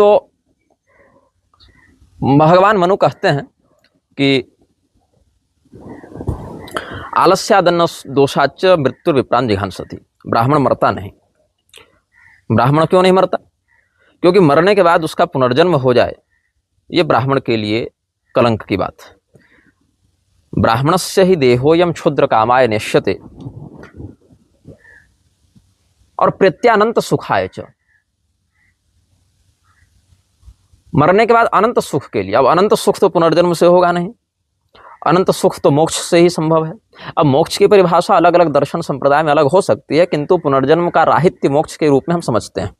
तो भगवान मनु कहते हैं कि आलस्यादन्न दोषाच मृत्यु विप्रान जिघांसति। ब्राह्मण मरता नहीं। ब्राह्मण क्यों नहीं मरता? क्योंकि मरने के बाद उसका पुनर्जन्म हो जाए, ये ब्राह्मण के लिए कलंक की बात है। ब्राह्मणस्य ही देहोयम क्षुद्र कामाय नेष्यते और प्रत्यानंत सुखाय च। मरने के बाद अनंत सुख के लिए। अब अनंत सुख तो पुनर्जन्म से होगा नहीं, अनंत सुख तो मोक्ष से ही संभव है। अब मोक्ष की परिभाषा अलग अलग दर्शन संप्रदाय में अलग हो सकती है, किंतु पुनर्जन्म का राहित्य मोक्ष के रूप में हम समझते हैं।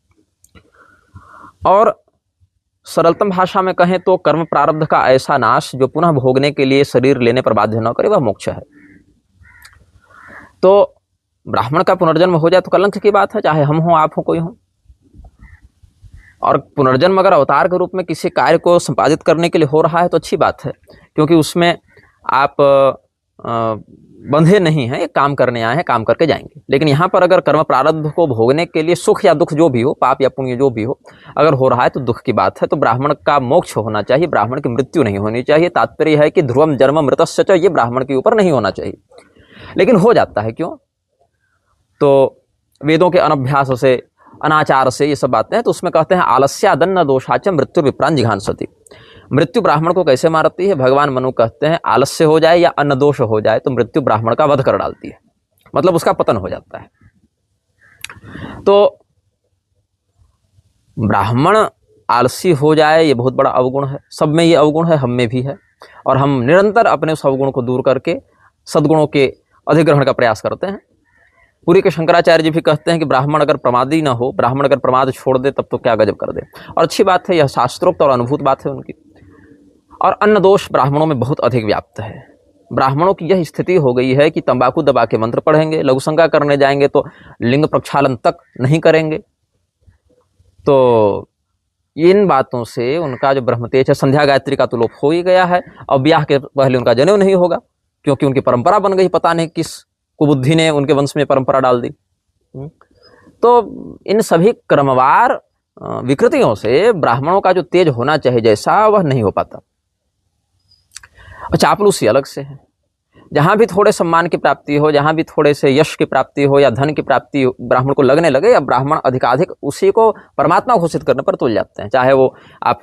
और सरलतम भाषा में कहें तो कर्म प्रारब्ध का ऐसा नाश जो पुनः भोगने के लिए शरीर लेने पर बाध्य न करे, वह मोक्ष है। तो ब्राह्मण का पुनर्जन्म हो जाए तो कलंक की बात है, चाहे हम हो, आप हो, कोई हो। और पुनर्जन्म अगर अवतार के रूप में किसी कार्य को संपादित करने के लिए हो रहा है तो अच्छी बात है, क्योंकि उसमें आप बंधे नहीं हैं, एक काम करने आए हैं, काम करके जाएंगे। लेकिन यहाँ पर अगर कर्म प्रारब्ध को भोगने के लिए सुख या दुख जो भी हो, पाप या पुण्य जो भी हो, अगर हो रहा है तो दुख की बात है। तो ब्राह्मण का मोक्ष होना चाहिए, ब्राह्मण की मृत्यु नहीं होनी चाहिए। तात्पर्य है कि ध्रुवम जन्म मृतस्य च, ये ब्राह्मण के ऊपर नहीं होना चाहिए, लेकिन हो जाता है। क्यों? तो वेदों के अनभ्यास से, अनाचार से ये सब बातें हैं। तो उसमें कहते हैं आलस्यादन्न दोषाच मृत्यु विप्रान जिघांसति। मृत्यु ब्राह्मण को कैसे मारती है? भगवान मनु कहते हैं आलस्य हो जाए या अन्न दोष हो जाए तो मृत्यु ब्राह्मण का वध कर डालती है, मतलब उसका पतन हो जाता है। तो ब्राह्मण आलसी हो जाए ये बहुत बड़ा अवगुण है। सब में ये अवगुण है, हम में भी है, और हम निरंतर अपने उस अवगुण को दूर करके सद्गुणों के अधिग्रहण का प्रयास करते हैं। पूरी के शंकराचार्य जी भी कहते हैं कि ब्राह्मण अगर प्रमादी ना हो, ब्राह्मण अगर प्रमाद छोड़ दे तब तो क्या गजब कर दे। और अच्छी बात है, यह शास्त्रोक्त और अनुभूत बात है उनकी। और अन्न दोष ब्राह्मणों में बहुत अधिक व्याप्त है। ब्राह्मणों की यह स्थिति हो गई है कि तंबाकू दबा के मंत्र पढ़ेंगे, लघुशंका करने जाएंगे तो लिंग प्रक्षालन तक नहीं करेंगे। तो इन बातों से उनका जो ब्रह्मतेज है, संध्या गायत्री का तो लोप हो ही गया है। और ब्याह के पहले उनका जनेऊ नहीं होगा, क्योंकि उनकी परंपरा बन गई, पता नहीं किस कुबुद्धि ने उनके वंश में परंपरा डाल दी। तो इन सभी क्रमवार विकृतियों से ब्राह्मणों का जो तेज होना चाहिए जैसा, वह नहीं हो पाता। और चापलूसी अलग से है। जहाँ भी थोड़े सम्मान की प्राप्ति हो, जहाँ भी थोड़े से यश की प्राप्ति हो या धन की प्राप्ति ब्राह्मण को लगने लगे, या ब्राह्मण अधिकाधिक उसी को परमात्मा घोषित करने पर तुल जाते हैं। चाहे वो आप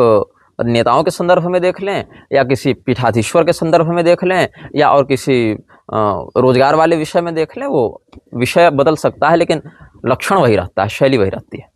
नेताओं के संदर्भ में देख लें, या किसी पीठाधीश्वर के संदर्भ में देख लें, या और किसी रोजगार वाले विषय में देख लें, वो विषय बदल सकता है लेकिन लक्षण वही रहता है, शैली वही रहती है।